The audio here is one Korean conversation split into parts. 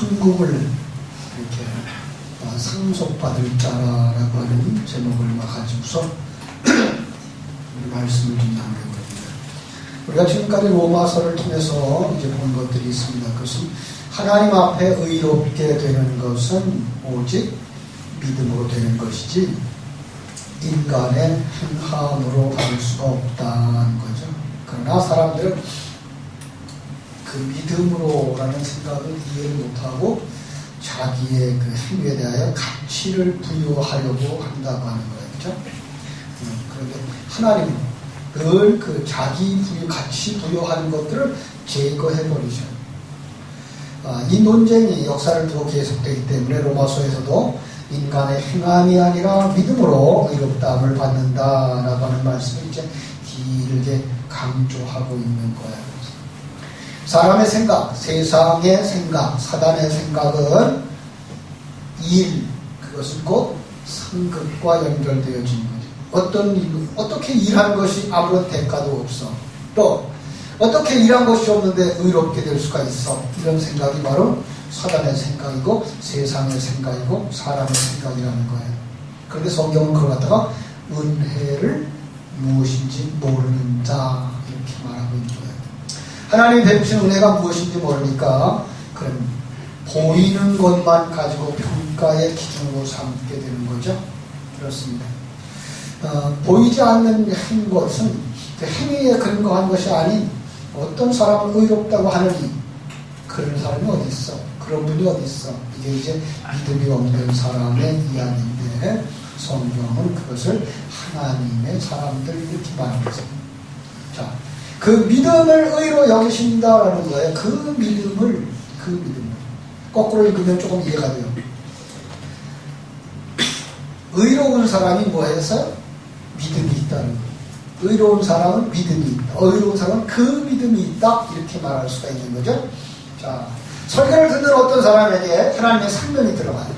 천국을 이렇게 상속받을 자라고 하는 제목을 가지고서 말씀을 좀 나누려고 합니다. 우리가 지금까지 로마서를 통해서 이제 본 것들이 있습니다. 그것은 하나님 앞에 의롭게 되는 것은 오직 믿음으로 되는 것이지 인간의 행함으로 받을 수가 없다는 거죠. 그러나 사람들은 그 믿음으로라는 생각을 이해를 못하고 자기의 그 행위에 대하여 가치를 부여하려고 한다고 하는 거예요. 그렇죠? 그런데 하나님은 늘 그 자기 가치 부여하는 것들을 제거해버리셔요. 이 논쟁이 역사를 두고 계속되기 때문에 로마서에서도 인간의 행함이 아니라 믿음으로 의롭다함을 받는다라고 하는 말씀을 이제 길게 강조하고 있는 거예요. 사람의 생각, 세상의 생각, 사단의 생각은 그것은 곧 상급과 연결되어진 거죠. 어떻게 일한 것이 아무런 대가도 없어. 또 어떻게 일한 것이 없는데 의롭게 될 수가 있어. 이런 생각이 바로 사단의 생각이고 세상의 생각이고 사람의 생각이라는 거예요. 그런데 성경은 그걸 갖다가 은혜를 무엇인지 모르는 자 이렇게 말하고 있는 거예요. 하나님이 베푸신 은혜가 무엇인지 모르니까 그런 보이는 것만 가지고 평가의 기준으로 삼게 되는 거죠. 그렇습니다. 보이지 않는 것은 그 행위에 근거한 것이 아닌 어떤 사람을 의롭다고 하느니 그런 사람이 어디 있어? 그런 분이 어디 있어? 이게 이제 믿음이 없는 사람의 이야기인데 성경은 그것을 하나님의 사람들 이렇게 말하고 있습니다. 자, 그 믿음을 의로 여기신다라는 거예요. 그 믿음을 거꾸로 읽으면 조금 이해가 돼요. 의로운 사람이 뭐 했어요? 믿음이 있다는 거예요. 의로운 사람은 믿음이 있다. 의로운 사람은 그 믿음이 있다. 이렇게 말할 수가 있는 거죠. 자, 설교를 듣는 어떤 사람에게 하나님의 생명이 들어가요.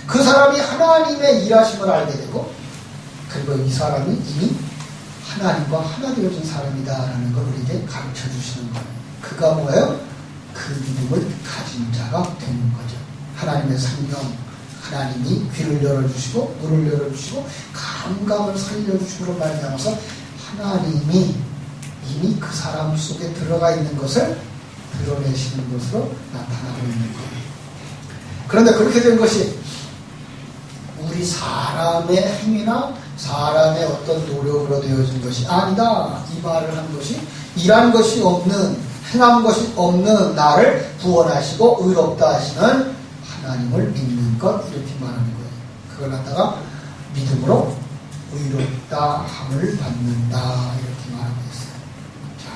그 사람이 하나님의 일하심을 알게 되고 그리고 이 사람이 이미 하나님과 하나 되어진 사람이다라는 걸 우리에게 가르쳐 주시는 거예요. 그가 뭐예요? 그 믿음을 가진 자가 되는 거죠. 하나님의 생명, 하나님이 귀를 열어주시고 눈을 열어주시고 감각을 살려주심으로 말미암아서 하나님이 이미 그 사람 속에 들어가 있는 것을 드러내시는 것으로 나타나고 있는 거예요. 그런데 그렇게 된 것이 우리 사람의 행위나 사람의 어떤 노력으로 되어진 것이 아니다. 이 말을 한 것이 일한 것이 없는, 행한 것이 없는 나를 구원하시고 의롭다 하시는 하나님을 믿는 것 이렇게 말하는 거예요. 그걸 갖다가 믿음으로 의롭다 함을 받는다 이렇게 말하고 있어요. 자,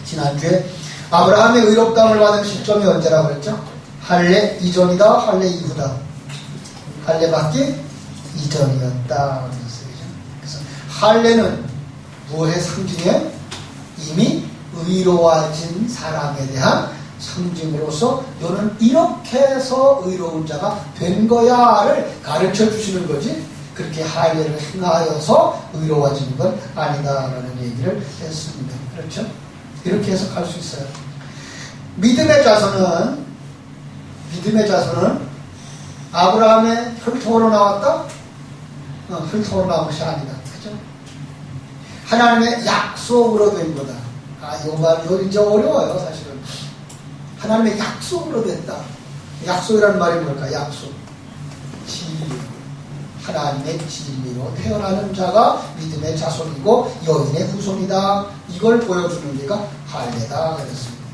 지난주에 아브라함의 의롭다함을 받은 시점이 언제라고 그랬죠? 할례 이전이다, 할례 이후다. 할례 받기 이전이었다. 그래서 할례는 무엇의 상징이에요? 이미 의로워진 사람에 대한 상징으로서 너는 이렇게 해서 의로운 자가 된 거야를 가르쳐 주시는 거지 그렇게 할례를 행하여서 의로워지는 건 아니다라는 얘기를 했습니다. 그렇죠? 이렇게 해석할 수 있어요. 믿음의 자손은 아브라함의 혈통으로 나왔다? 혈통으로 나온 것이 아니다. 그죠? 하나님의 약속으로 된 거다. 이 말이 이제 어려워요, 사실은. 하나님의 약속으로 됐다. 약속이라는 말이 뭘까? 약속. 진리. 하나님의 진리로 태어나는 자가 믿음의 자손이고 여인의 후손이다. 이걸 보여주는 게가 할례다. 그랬습니다.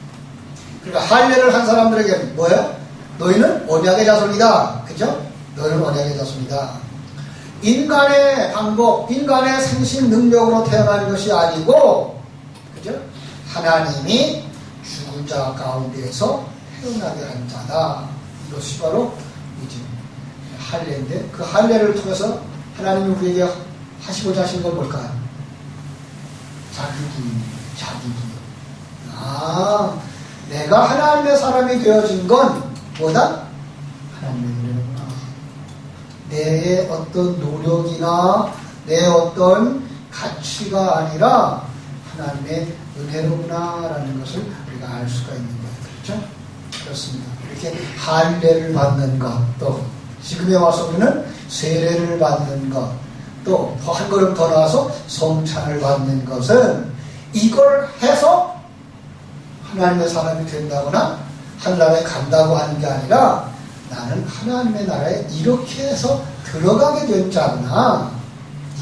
그러니까 할례를 한 사람들에게는 뭐예요? 너희는 언약의 자손이다. 그죠? 너희는 언약의 자손이다. 인간의 방법, 인간의 생식 능력으로 태어난 것이 아니고, 그죠? 하나님이 죽은 자 가운데에서 태어나게 한 자다. 이것이 바로 이제 할례인데, 그 할례를 통해서 하나님이 우리에게 하시고자 하신 건 뭘까요? 자기 부인. 내가 하나님의 사람이 되어진 건 뭐다? 하나님의 은혜구나. 내 어떤 노력이나 내 어떤 가치가 아니라 하나님의 은혜로구나라는 것을 우리가 알 수가 있는 거예요. 그렇죠? 그렇습니다. 이렇게 할례를 받는 것, 또 지금에 와서 우리는 세례를 받는 것, 또 한 걸음 더 나아서 성찬을 받는 것은 이걸 해서 하나님의 사람이 된다거나 하늘나라에 간다고 하는 게 아니라 나는 하나님의 나라에 이렇게 해서 들어가게 된 자구나,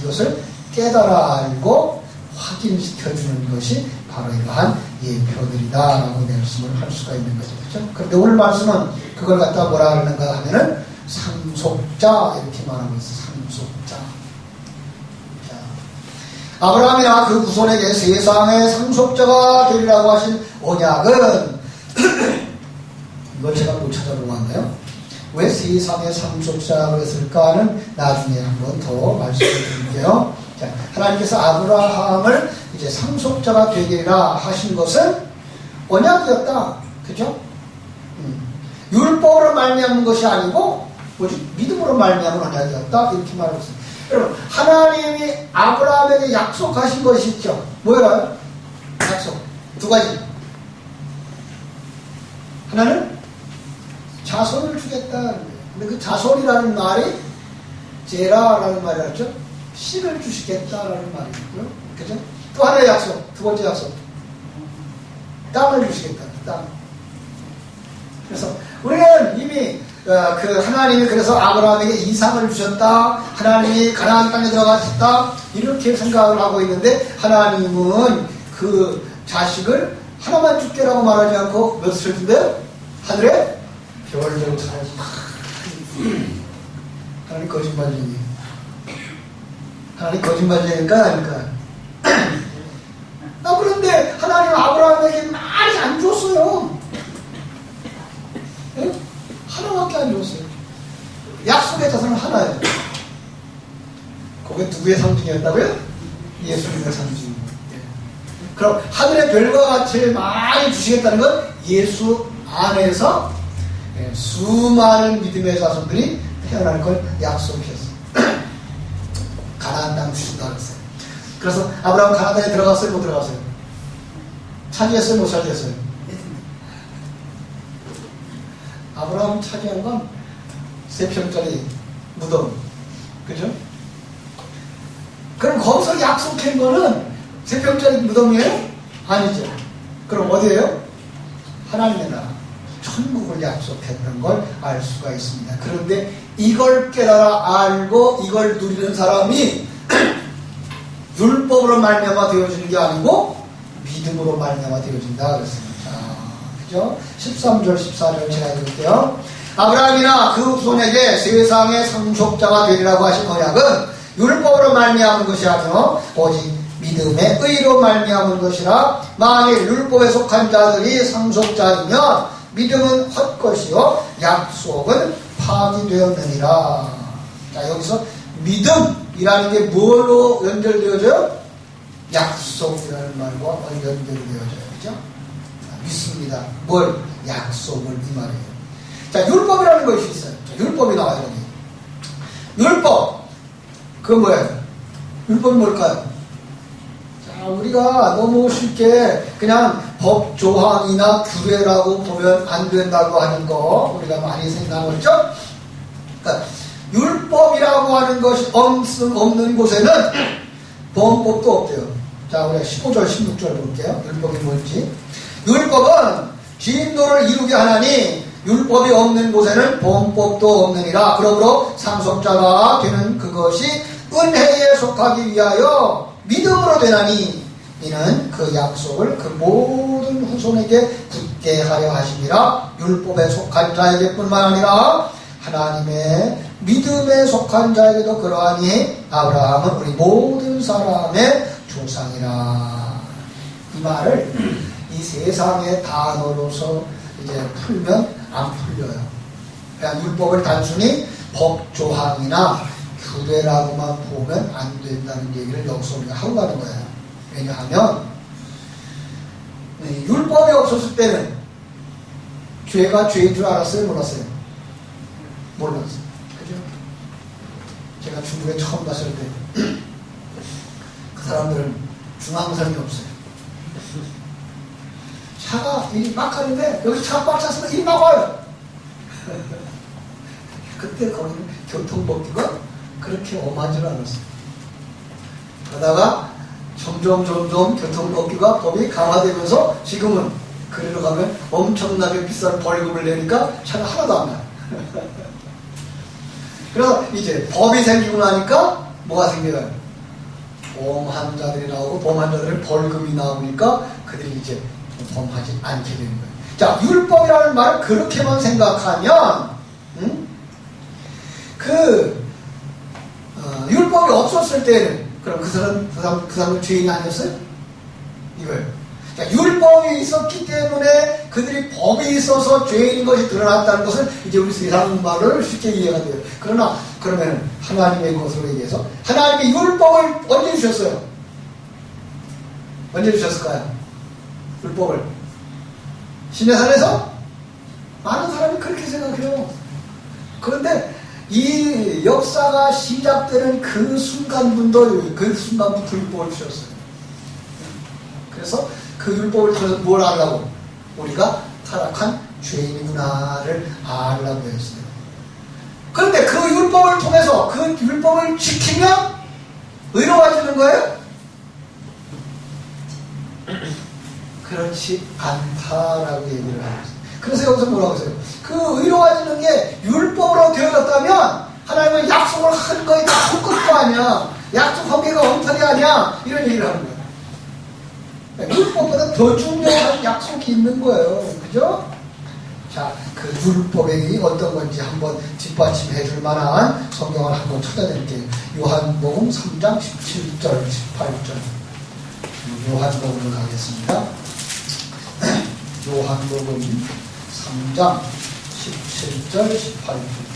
이것을 깨달아 알고 확인시켜주는 것이 바로 이러한 예표들이다라고 말씀을 할 수가 있는 거죠. 그렇죠? 그런데 오늘 말씀은 그걸 갖다 뭐라 그러는가 하면은 상속자 이렇게 말하고 있어요. 상속자. 자, 아브라함이나 그 후손에게 세상의 상속자가 되리라고 하신 언약은 이걸 제가 못 찾아보고 왔나요? 왜 세상의 상속자로 했을까는 나중에 한번 더 말씀을 드릴게요. 자, 하나님께서 아브라함을 이제 상속자가 되리라 하신 것은 언약이었다. 그죠? 율법으로 말미암은 것이 아니고 뭐지? 믿음으로 말미암은 언약이었다. 이렇게 말하고 있습니다. 여러분, 하나님이 아브라함에게 약속하신 것이 있죠. 뭐예요? 약속. 두 가지. 하나는 자손을 주겠다. 근데 그 자손이라는 말이 제라라는 말이었죠. 씨를 주시겠다라는 말이고요. 그죠? 또 하나의 약속, 두 번째 약속. 땅을 주시겠다. 땅. 그래서 우리는 이미 그 하나님이 그래서 아브라함에게 이삭을 주셨다. 하나님이 가나안 땅에 들어가셨다. 이렇게 생각을 하고 있는데 하나님은 그 자식을 하나만 줄게라고 말하지 않고 몇을 준대요? 하늘에 별대로 살아야지. 하나님 거짓말쟁이. 하나님 거짓말쟁이니까 아닐까. 그런데 하나님 아브라함에게 많이 안 줬어요. 네? 하나밖에 안 줬어요. 약속의 자손은 하나예요. 그게 누구의 상징이었다고요? 예수님의 상징. 그럼 하늘의 별과 같이 많이 주시겠다는 건 예수 안에서 수많은 믿음의 자손들이 태어날 걸 약속했어요. 가나안 땅 주신다 그랬어요. 그래서 아브라함 가나안 땅에 들어갔어요? 못 들어갔어요? 차지했어요? 못 차지했어요? 아브라함 차지한 건 3평짜리 무덤. 그죠? 그럼 거기서 약속한 거는 3평짜리 무덤이에요? 아니죠. 그럼 어디예요? 하나님의 나라. 천국을 약속했던 걸 알 수가 있습니다. 그런데 이걸 깨달아 알고 이걸 누리는 사람이 율법으로 말미암아 되어지는 게 아니고 믿음으로 말미암아 되어진다 그랬습니다. 그죠? 13절 14절 제가 읽을게요. 아브라함이나 그 후손에게 세상의 상속자가 되리라고 하신 언약은 율법으로 말미암은 것이 아니요 오직 믿음의 의로 말미암은 것이라. 만일 율법에 속한 자들이 상속자이면 믿음은 헛것이요 약속은 파기되었느니라. 자, 여기서 믿음이라는 게 뭘로 연결되어져요? 약속이라는 말과 연결이 되어져요. 그죠? 믿습니다. 뭘? 약속을 이 말이에요. 자, 율법이라는 것이 있어요. 자, 율법이 나와요. 여기. 율법. 그건 뭐예요? 율법이 뭘까요? 자, 우리가 너무 쉽게 그냥 법 조항이나 규례라고 보면 안 된다고 하는 거 우리가 많이 생각하죠? 그러니까 율법이라고 하는 것이 없는 곳에는 범법도 없대요. 자, 우리가 15절, 16절 볼게요. 율법이 뭔지. 율법은 진노를 이루게 하나니 율법이 없는 곳에는 범법도 없느니라. 그러므로 상속자가 되는 그것이 은혜에 속하기 위하여 믿음으로 되나니 이는 그 약속을 그 모든 후손에게 굳게 하려 하심이라. 율법에 속한 자에게 뿐만 아니라 하나님의 믿음에 속한 자에게도 그러하니 아브라함은 우리 모든 사람의 조상이라. 이 말을 이 세상의 단어로서 이제 풀면 안 풀려요. 그냥 율법을 단순히 법조항이나 규례라고만 보면 안 된다는 얘기를 여기서 우리가 하고 가는 거예요. 왜냐하면 율법이 없었을 때는 죄가 죄인 줄 알았어요? 몰랐어요? 몰랐어요. 그죠? 제가 중국에 처음 갔을 때 그 사람들은 중앙선이 없어요. 차가 이리 막 가는데 여기 차가 꽉 찼으면 이리 막 와요. 그때 거기는 교통법규가 그렇게 엄하지 않았어요. 그러다가 점점 교통법규가 법이 강화되면서 지금은 그리로 가면 엄청나게 비싼 벌금을 내니까 차가 하나도 안 나요. 그래서 이제 법이 생기고 나니까 뭐가 생겨요? 범한 자들이 나오고 범한 자들은 벌금이 나오니까 그들이 이제 범하지 않게 되는 거예요. 자, 율법이라는 말을 그렇게만 생각하면 율법이 없었을 때는 그럼 그 사람은 죄인이 아니었어요? 이거예요. 자, 율법이 있었기 때문에 그들이 법이 있어서 죄인인 것이 드러났다는 것은 이제 우리 세상 말을 쉽게 이해가 돼요. 그러면 하나님의 것으로 얘기해서 하나님이 율법을 언제 주셨어요? 언제 주셨을까요? 율법을 시내산에서? 많은 사람이 그렇게 생각해요. 그런데 이 역사가 시작되는 그 순간부터 율법을 주셨어요. 그래서 그 율법을 통해서 뭘 하려고? 우리가 타락한 죄인이구나를 알라고 했어요. 그런데 그 율법을 통해서 그 율법을 지키면 의로워지는 거예요? 그렇지 않다라고 얘기를 하고 있어요. 그래서 여기서 뭐라고 했어요? 그 의로워지는 게 율법으로 되어졌다면 하나님은 약속을 한 거에 다 한 것도 아니야. 약속한 게가 엉터리 아니야. 이런 얘기를 하는 거예요. 율법보다 더 중요한 약속이 있는 거예요. 그죠? 자, 그 율법이 어떤 건지 한번 뒷받침해 줄 만한 성경을 한번 찾아낼게요. 요한복음 3장 17절, 18절. 요한복음을 가겠습니다. 요한복음 3장 17절, 18절.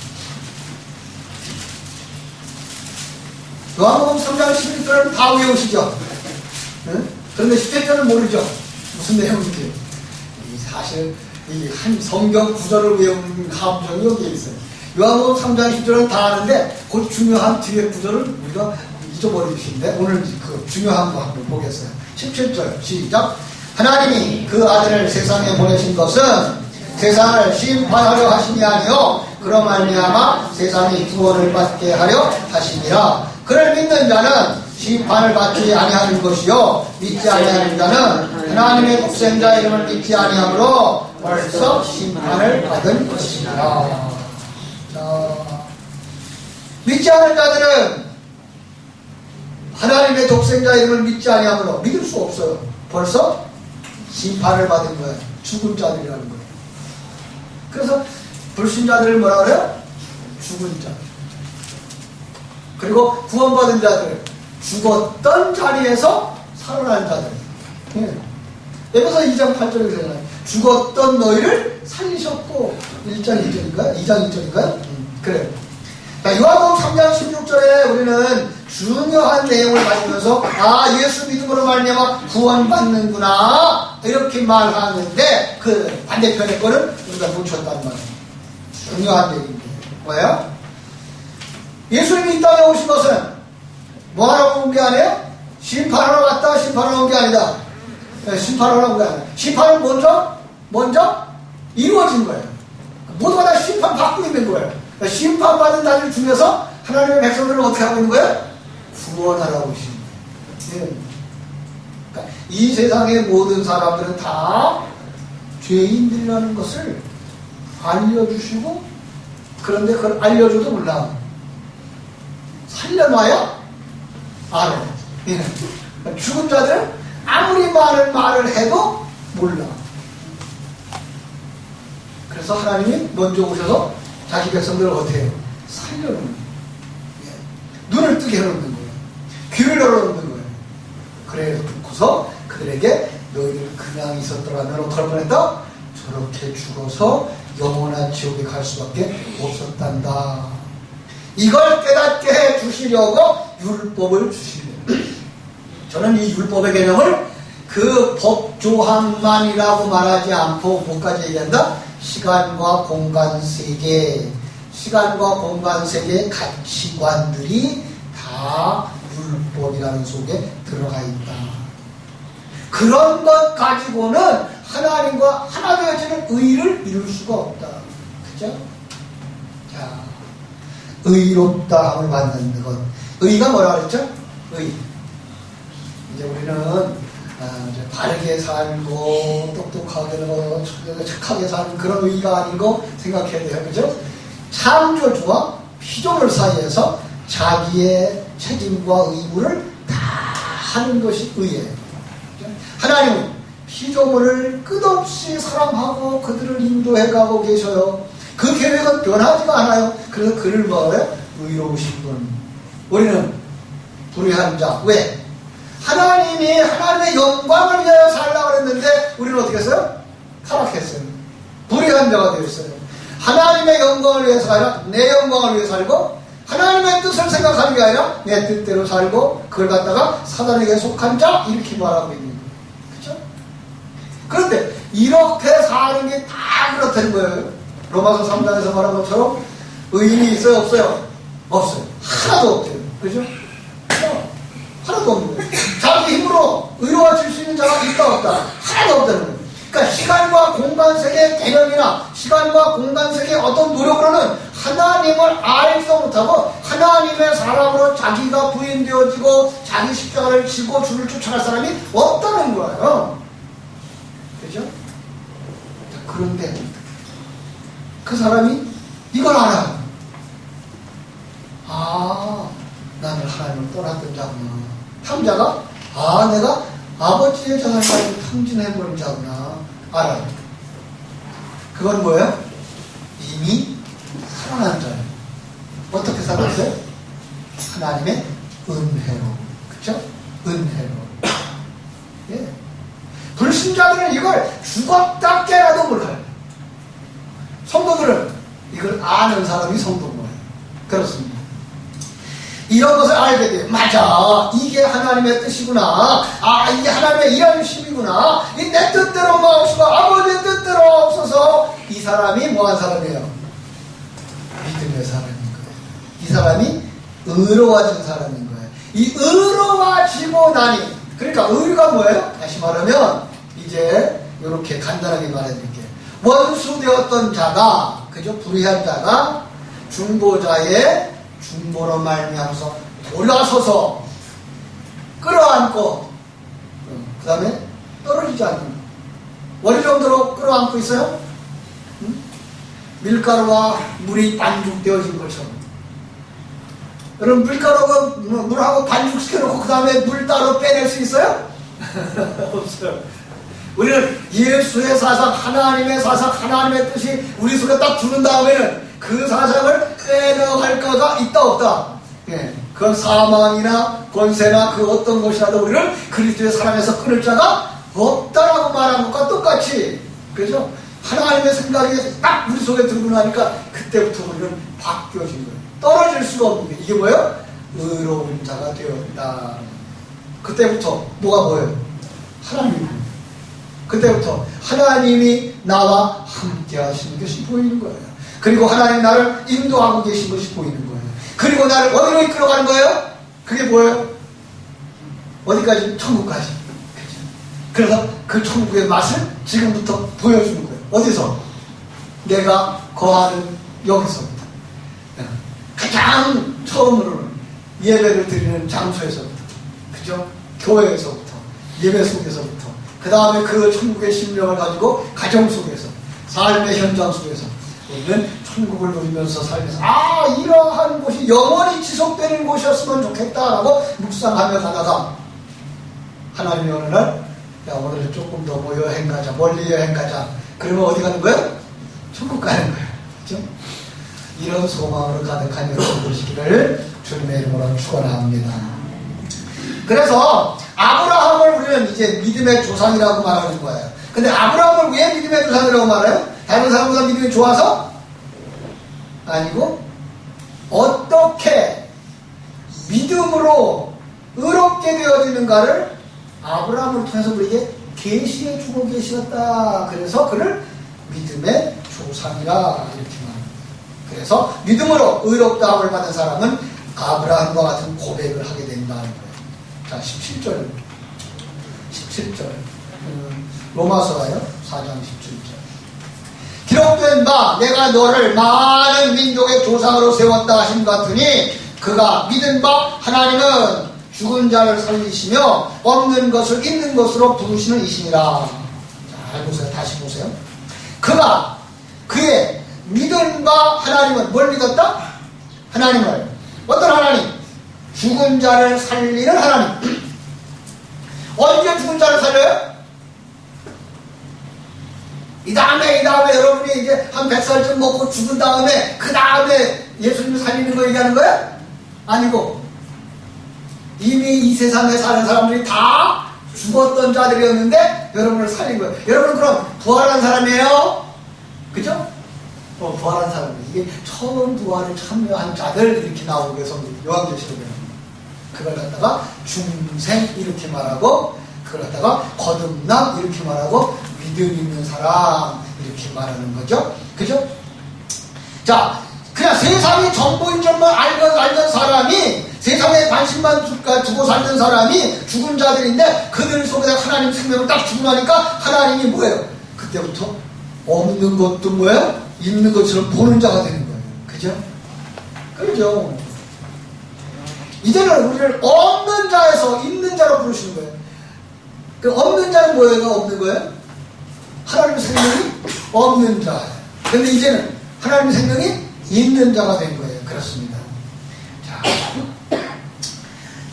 요한복음 3장 17절은 다 외우시죠? 응? 그런데 17절은 모르죠? 무슨 내용인지. 사실 이 한 성경 구절을 외우는 함정이 여기에 있어요. 요한복음 3장 10절은 다 아는데 그 중요한 뒤에 구절을 우리가 잊어버리시는데 오늘 그 중요한 거 한번 보겠어요. 17절 시작. 하나님이 그 아들을 세상에 보내신 것은 세상을 심판하려 하심이 아니요 그로 말미암아 세상이 구원을 받게 하려 하심이라. 그를 믿는 자는 심판을 받지 아니하는 것이요 믿지 아니하는 자는 하나님의 독생자 이름을 믿지 아니하므로 벌써 심판을 받은 것이니라. 믿지 않은 자들은 하나님의 독생자 이름을 믿지 아니하므로 믿을 수 없어요. 벌써 심판을 받은 거예요. 죽은 자들이라는 거예요. 그래서 불신자들을 뭐라 그래요? 죽은 자. 그리고 구원받은 자들, 죽었던 자리에서 살아난 자들. 에베소 2장 8절에 나와요. 죽었던 너희를 살리셨고 1장 2절인가요? 2장 2절인가요? 그래요. 자, 요한복음 3장 16절에 우리는 중요한 내용을 가지면서 예수 믿음으로 말미암아 구원받는구나 이렇게 말하는데 그 반대편의 거는 우리가 놓쳤단 말이에요. 중요한 얘기인데 뭐예요? 예수님이 이 땅에 오신 것은 뭐하러 온 게 아니에요? 심판하러 왔다 심판하러 온 게 아니다. 심판하러 온 게 아니라 심판은 먼저 이루어진 거예요. 모두가 다 심판받고 있는 거예요. 심판받은 자들 중에서 하나님의 백성들은 어떻게 하고 있는 거예요? 구원하라고 오신 거예요. 그러니까 이 세상의 모든 사람들은 다 죄인들이라는 것을 알려주시고 그런데 그걸 알려줘도 몰라. 살려놔야 알아. 죽은 자들은 아무리 말을 해도 몰라. 그래서 하나님이 먼저 오셔서 자기 백성들을 어떻게 해요? 살려놓는 거예요. 눈을 뜨게 해놓는 거예요. 귀를 열어놓는 거예요. 그래서 그들에게 너희들 그냥 있었더라면 어떡할 뻔했다? 저렇게 죽어서 영원한 지옥에 갈 수밖에 없었단다. 이걸 깨닫게 해주시려고 율법을 주시는 거예요. 저는 이 율법의 개념을 그 법조항만이라고 말하지 않고 뭐까지 얘기한다? 시간과 공간 세계, 시간과 공간 세계의 가치관들이 다 율법이라는 속에 들어가 있다. 그런 것 가지고는 하나님과 하나 되어지는 의를 이룰 수가 없다. 그죠? 자, 의롭다함을 받는 것. 의가 뭐라 그랬죠? 의. 이제 우리는 이제 바르게 살고 똑똑하게 착하게 사는 그런 의가 아니고 생각해야 돼요. 그죠? 창조주와 피조물 사이에서 자기의 책임과 의무를 다 하는 것이 의예요. 하나님은 피조물을 끝없이 사랑하고 그들을 인도해가고 계셔요. 그 계획은 변하지가 않아요. 그래서 그를 뭐래요? 의로우신 분. 우리는 불의한 자. 왜? 하나님이 하나님의 영광을 위하여 살라고 했는데 우리는 어떻게 했어요? 타락했어요. 불의한 자가 되었어요. 하나님의 영광을 위해서 아니라 내 영광을 위해 살고 하나님의 뜻을 생각하는 게 아니라 내 뜻대로 살고 그걸 갖다가 사단에게 속한 자 이렇게 말하고 있는 거예요. 그렇죠? 그런데 이렇게 사는 게 다 그렇다는 거예요. 로마서 3장에서 말한 것처럼 의인이 있어요? 없어요? 없어요. 하나도 없대요. 그죠? 하나도 없는 거예요. 자기 힘으로 의로워질 수 있는 자가 있다 없다? 하나도 없다는 거예요. 그러니까 시간과 공간 세계의 개념이나 시간과 공간 세계의 어떤 노력으로는 하나님을 알지도 못하고 하나님의 사람으로 자기가 부인되어지고 자기 십자가를 지고 주를 쫓아갈 사람이 없다는 거예요. 그죠? 그런데 그 사람이 이걸 알아요. 아, 나는 하나님을 떠났던 자구나. 탐자가 내가 아버지의 자살까지 탕진해버린 자구나. 알아요. 그건 뭐예요? 이미 살아난 자예요. 어떻게 살았어요? 하나님의 은혜로. 그쵸? 은혜로. 예. 불신자들은 이걸 죽었다 깨라도 몰라요. 성도들은 이걸 아는 사람이 성도인 거예요. 그렇습니다. 이런 것을 알게 돼요. 맞아. 이게 하나님의 뜻이구나. 이게 하나님의 일하심이구나. 이 내 뜻대로 마옵시고 아버지의 뜻대로 없어서 이 사람이 뭐한 사람이에요? 믿음의 사람인 거예요. 이 사람이 의로워진 사람인 거예요. 이 의로워지고 나니 그러니까 의가 뭐예요? 다시 말하면 이제 이렇게 간단하게 말해드릴게요. 원수 되었던 자가 그죠? 불의한 자가 중보자의 중보로 말미암아서 올라서서 끌어안고 그 다음에 떨어지지 않는 어느 정도로 끌어안고 있어요? 밀가루와 물이 반죽되어진 것처럼. 여러분 밀가루가 물하고 반죽시켜놓고 그 다음에 물 따로 빼낼 수 있어요? 없어요. 우리는 예수의 사상, 하나님의 사상, 하나님의 뜻이 우리 속에 딱 주는 다음에는 그 사상을 빼내갈 거가 있다 없다. 예, 그건 사망이나 권세나 그 어떤 것이라도 우리를 그리스도의 사랑에서 끊을 자가 없다라고 말한 것과 똑같이 그죠? 하나님의 생각이 딱 우리 속에 들고 나니까 그때부터 우리는 바뀌어진 거예요. 떨어질 수가 없는 게 이게 뭐예요? 의로운 자가 되었다. 그때부터 뭐가 뭐예요? 하나님. 그때부터 하나님이 나와 함께 하시는 것이 보이는 거예요. 그리고 하나님 나를 인도하고 계신 것이 보이는 거예요. 그리고 나를 어디로 이끌어가는 거예요? 그게 뭐예요? 어디까지? 천국까지. 그래서 그 천국의 맛을 지금부터 보여주는 거예요. 어디서? 내가 거하는 여기서부터. 가장 처음으로는 예배를 드리는 장소에서부터. 그죠? 교회에서부터. 예배 속에서부터. 그 다음에 그 천국의 심령을 가지고 가정 속에서 삶의 현장 속에서 우리는 천국을 누리면서 살면서 이러한 곳이 영원히 지속되는 곳이었으면 좋겠다라고 묵상하며 가다가 하나님이 어느 날 오늘은 조금 더 여행 가자, 멀리 여행 가자. 그러면 어디 가는 거예요? 천국 가는 거예요. 그렇죠? 이런 소망으로 가득한 여러분 되시기를 주님의 이름으로 축원합니다. 그래서 아브라함을 우리는 이제 믿음의 조상이라고 말하는 거예요. 근데 아브라함을 왜 믿음의 조상이라고 말해요? 다른 사람보다 믿음이 좋아서? 아니고 어떻게 믿음으로 의롭게 되어지는가를 아브라함을 통해서 우리에게 계시해 주고 계시었다. 그래서 그를 믿음의 조상이라 이렇게 말합니다. 그래서 믿음으로 의롭다함을 받은 사람은 아브라함과 같은 고백을 하게 된다는 거예요. 자, 17절. 로마서가요. 4장 17절. 기록된 바 내가 너를 많은 민족의 조상으로 세웠다 하신 것 같으니 그가 믿은 바 하나님은 죽은 자를 살리시며 없는 것을 있는 것으로 부르시는 이시니라. 잘 보세요. 다시 보세요. 그가 그의 믿은 바 하나님은 뭘 믿었다? 하나님을. 어떤 하나님? 죽은 자를 살리는 하나님. 언제 죽은 자를 살려요? 이 다음에 여러분이 이제 한 100살쯤 먹고 죽은 다음에 그 다음에 예수님을 살리는 거 얘기하는 거야? 아니고 이미 이 세상에 사는 사람들이 다 죽었던 자들이었는데 여러분을 살린 거예요. 여러분 그럼 부활한 사람이에요? 그죠? 부활한 사람. 이게 처음 부활에 참여한 자들 이렇게 나오게 성경 요한계시록에 그걸 갖다가 중생 이렇게 말하고 그걸 갖다가 거듭남 이렇게 말하고 믿음 있는 사람 이렇게 말하는 거죠. 그죠? 자, 그냥 세상이 전부인 줄만 알던 사람이 세상에 관심만 두고 살던 사람이 죽은 자들인데 그들 속에다 하나님 생명을 딱 주고 나니까 하나님이 뭐예요? 그때부터 없는 것도 뭐예요? 있는 것처럼 보는 자가 되는 거예요. 그죠? 그죠? 이제는 우리를 없는 자에서 있는 자로 부르시는 거예요. 그 없는 자는 뭐예요? 없는 거예요? 하나님의 생명이 없는 자예요. 근데 이제는 하나님의 생명이 있는 자가 된 거예요. 그렇습니다. 자,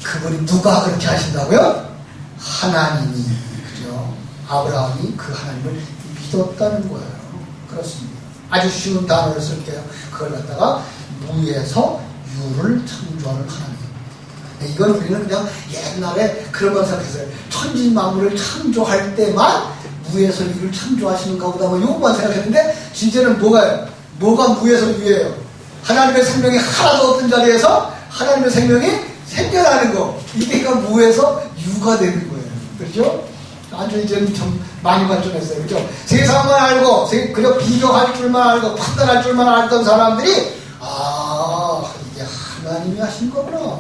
그분이 누가 그렇게 하신다고요? 하나님이. 그죠? 아브라함이 그 하나님을 믿었다는 거예요. 그렇습니다. 아주 쉬운 단어를 쓸게요. 그걸 갖다가 무에서 유를 창조하는 하나님. 이건 우리는 그냥 옛날에 그런 걸 생각했어요. 천지 만물을 창조할 때만 무에서 유를 창조하시는가 보다 뭐 요것만 생각했는데 진짜는 뭐가요? 뭐가 무에서 유예요? 하나님의 생명이 하나도 없던 자리에서 하나님의 생명이 생겨나는 거. 이게 그러니까 무에서 유가 되는 거예요. 그렇죠? 아주 이제는 좀 많이 발전했어요. 그죠? 세상만 알고, 그저 비교할 줄만 알고, 판단할 줄만 알던 사람들이, 이게 하나님이 하신 거구나.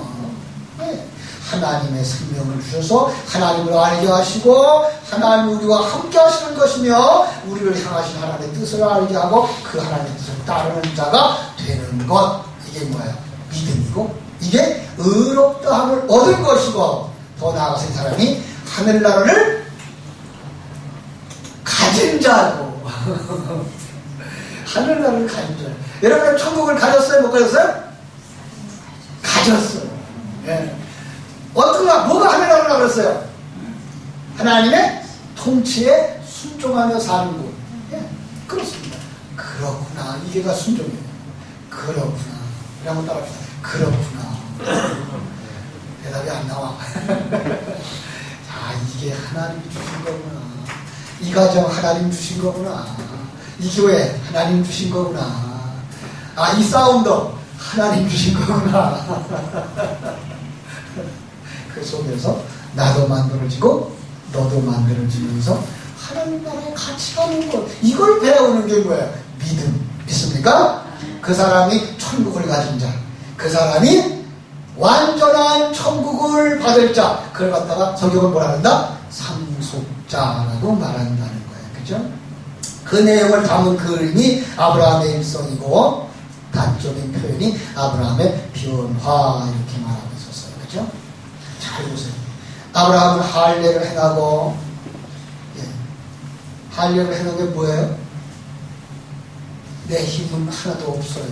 네. 하나님의 생명을 주셔서 하나님을 알게 하시고, 하나님 우리와 함께 하시는 것이며, 우리를 향하신 하나님의 뜻을 알게 하고, 그 하나님의 뜻을 따르는 자가 되는 것. 이게 뭐예요? 믿음이고, 이게 의롭다함을 얻은 것이고, 더 나아가서 이 사람이 하늘나라를 가진 자고 하늘나라를 가진 자. 여러분은 천국을 가졌어요? 못 가졌어요? 가졌어요. 예. 뭐가 하늘나라라고 그랬어요? 하나님의 통치에 순종하며 사는 곳. 예. 그렇습니다. 그렇구나. 이게가 순종이에요. 그렇구나. 한번 따라합시다. 그렇구나. 대답이 안 나와. 이게 하나님이 주신 거구나. 이 가정 하나님 주신 거구나. 이 교회 하나님 주신 거구나. 이 싸움도 하나님 주신 거구나. 그 속에서 나도 만들어지고 너도 만들어지면서 하나님 나라에 같이 가는 것. 이걸 배우는 게 뭐예요? 믿습니까? 그 사람이 천국을 가진 자. 그 사람이 완전한 천국을 받을 자. 그걸 갖다가 성경은 뭐라 한다? 상속자라고 말한다는 거예요. 그죠? 그 내용을 담은 그림이 아브라함의 일성이고, 단적인 표현이 아브라함의 변화, 이렇게 말하고 있었어요. 그죠? 잘 보세요. 아브라함은 할례를 행하고, 할례를 해놓은 게 뭐예요? 내 힘은 하나도 없어요.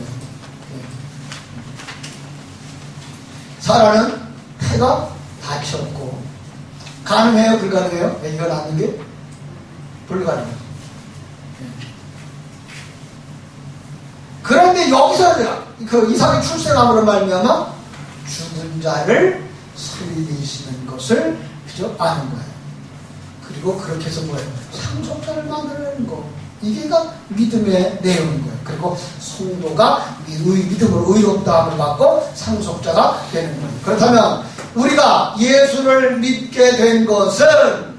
사라는 태가 다쳤고, 가능해요? 불가능해요? 애기가 낳는 게? 불가능해요. 그런데 여기서 그 이삭이 출생함으로 말미암아 죽은 자를 살리시는 것을 그저 아는 거예요. 그리고 그렇게 해서 뭐예요? 상속자를 만들어내는 거. 이게가 믿음의 내용인 거예요. 그리고 성도가 믿음으로 의롭다함을 받고 상속자가 되는 거예요. 그렇다면 우리가 예수를 믿게 된 것은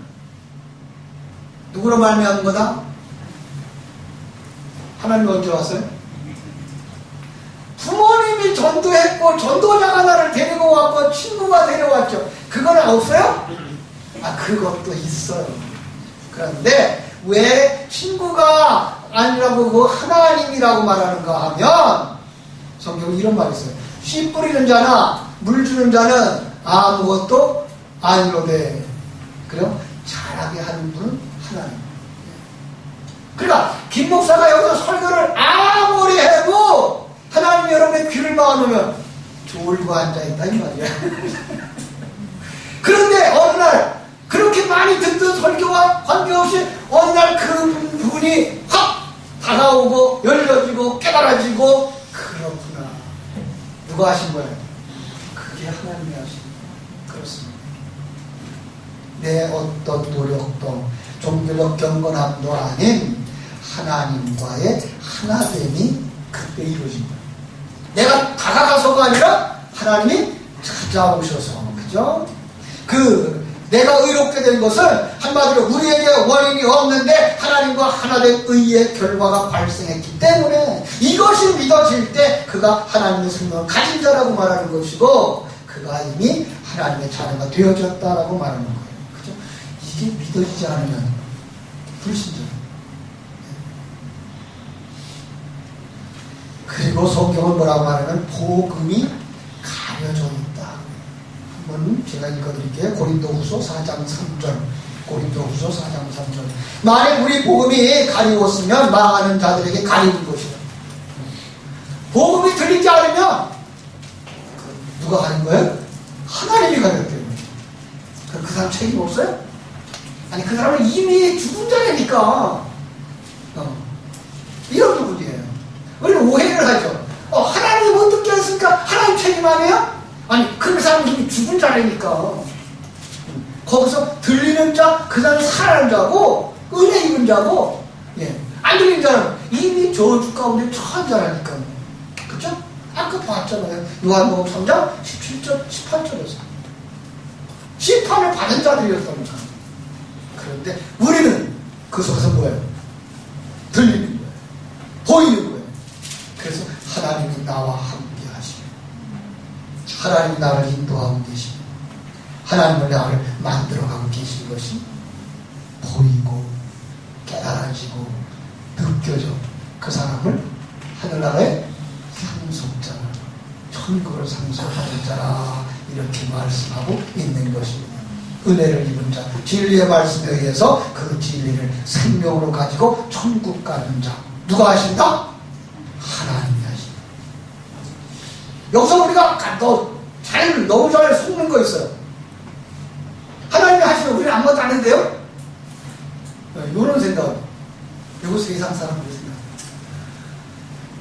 누구로 말미암은 거다? 하나님 언제 왔어요? 부모님이 전도했고 전도자가 나를 데리고 왔고 친구가 데려왔죠. 그거는 없어요? 그것도 있어요. 그런데 왜 친구가 아니라고 그 하나님이라고 말하는가 하면 성경에 이런 말이 있어요. 씨 뿌리는 자나 물 주는 자는 아무것도 아니로되. 그럼 잘하게 하는 분은 하나님. 그러니까 김 목사가 여기서 설교를 아무리 해도 하나님이 여러분의 귀를 막아놓으면 졸고 앉아있다 이 말이야. 그런데 어느 날 그렇게 많이 듣던 설교와 관계없이 어느 날 그 부분이 확 다가오고 열려지고 깨달아지고, 그렇구나. 누가 하신 거예요? 그게 하나님이 하신 거예요. 그렇습니다. 내 어떤 노력도 종교적 경건함도 아닌 하나님과의 하나됨이 그때 이루어진 거예요. 내가 다가가서가 아니라 하나님이 찾아오셔서, 그죠? 내가 의롭게 된 것은 한마디로 우리에게 원인이 없는데 하나님과 하나된 의의 결과가 발생했기 때문에 이것이 믿어질 때 그가 하나님의 생명을 가진 자라고 말하는 것이고, 그가 이미 하나님의 자녀가 되어졌다라고 말하는 거예요. 그죠? 이게 믿어지지 않으면 불신자예요. 그리고 성경은 뭐라고 말하면 복음이 가려져 있다. 한번 제가 읽어드릴게요. 고린도후서 4장 3절. 고린도후서 4장 3절. 만약 우리 복음이 가리웠으면 망하는 자들에게 가리는 것이다. 복음이 들리지 않으면 누가 가린 거예요? 하나님이 가렸대요. 그 사람 책임 없어요? 아니, 그 사람은 이미 죽은 자니까. 이런 부분이에요. 우리는 오해를 하죠. 하나님이 어떻게 했을까? 하나님 책임 아니에요? 아니, 그 사람은 이미 죽은 자라니까. 거기서 들리는 자, 그 사람이 살아난 자고, 은혜 입은 자고, 안 들리는 자는 이미 저주 가운데 처한 자라니까. 그쵸? 아까 봤잖아요. 요한복음 3장 17절, 18절에서. 심판을 받은 자들이었다니까. 그런데 우리는 그 속에서 뭐예요? 들리는 거예요. 보이는 거예요. 그래서 하나님이 나와 함께 하시고, 하나님이 나를 인도하고 계시고, 하나님은 나를 만들어가고 계신 것이 보이고 깨달아지고 느껴져. 그 사람을 하늘나라의 상속자라, 천국을 상속하는 자라, 이렇게 말씀하고 있는 것입니다. 은혜를 입은 자, 진리의 말씀에 의해서 그 진리를 생명으로 가지고 천국 가는 자. 누가 하신다? 하나님이 하신다. 여기서 우리가 너무 잘 속는 거 있어요. 하나님이 하시면 우리는 아무것도 안 했는데요? 이런 생각. 이거 세상 사람들의 생각.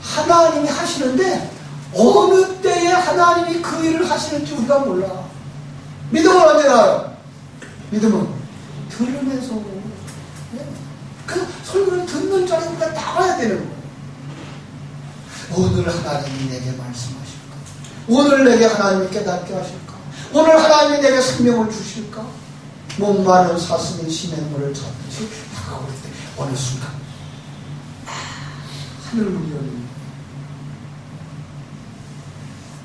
하나님이 하시는데 어느 때에 하나님이 그 일을 하시는지 우리가 몰라. 믿음은 언제 나와요? 믿음은 들으면서. 그 설교를 듣는 자는 우리가 나와야 되는 거예요. 오늘 하나님이 내게 말씀하실까? 오늘 내게 하나님이 깨닫게 하실까? 오늘 하나님이 내게 생명을 주실까? 목마른 사슴이 시냇물을 찾듯이 다가올 때 어느 순간 하늘문이 열립니다.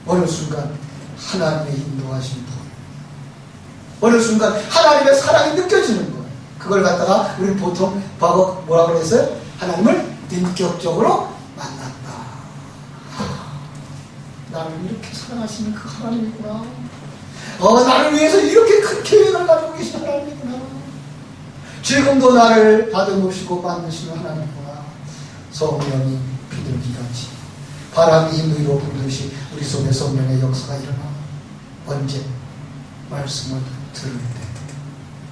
어느 순간 하나님의 인도하신 분, 어느 순간 하나님의 사랑이 느껴지는 거예요. 그걸 갖다가 우리 보통 과거 뭐라 그랬어요? 하나님을 인격적으로 만났다. 나를 이렇게 사랑하시는 그 하나님이구나. 나를 위해서 이렇게 큰 계획을 가지고 계신 하나님이구나. 지금도 나를 다듬으시고 만드시는 하나님이구나. 성령이 비둘기같이 바람이 힘 위로 불듯이 우리 속에 성령의 역사가 일어나. 언제? 말씀을 들을 때.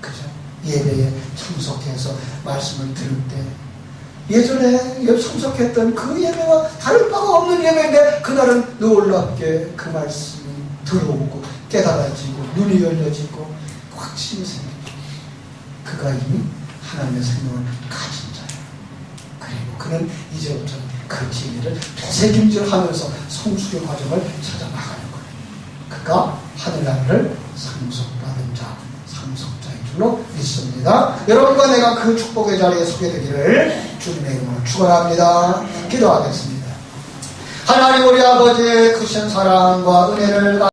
그죠? 예배에 참석해서 말씀을 들을 때. 예전에 참석했던 그 예배와 다를 바가 없는 예배인데 그날은 놀랍게 그 말씀이 들어오고 깨달아지고 눈이 열려지고 확신이 생기죠. 그가 이미 하나님의 생명을 가진 자예요. 그리고 그는 이제부터 그 진리를 되새김질하면서 성숙의 과정을 찾아나가는 거예요. 그가 하늘나라를 상속받은 자, 상속자인 줄로 믿습니다. 여러분과 내가 그 축복의 자리에 서게 되기를 주님의 이름으로 축원합니다. 기도하겠습니다. 하나님 우리 아버지의 크신 사랑과 은혜를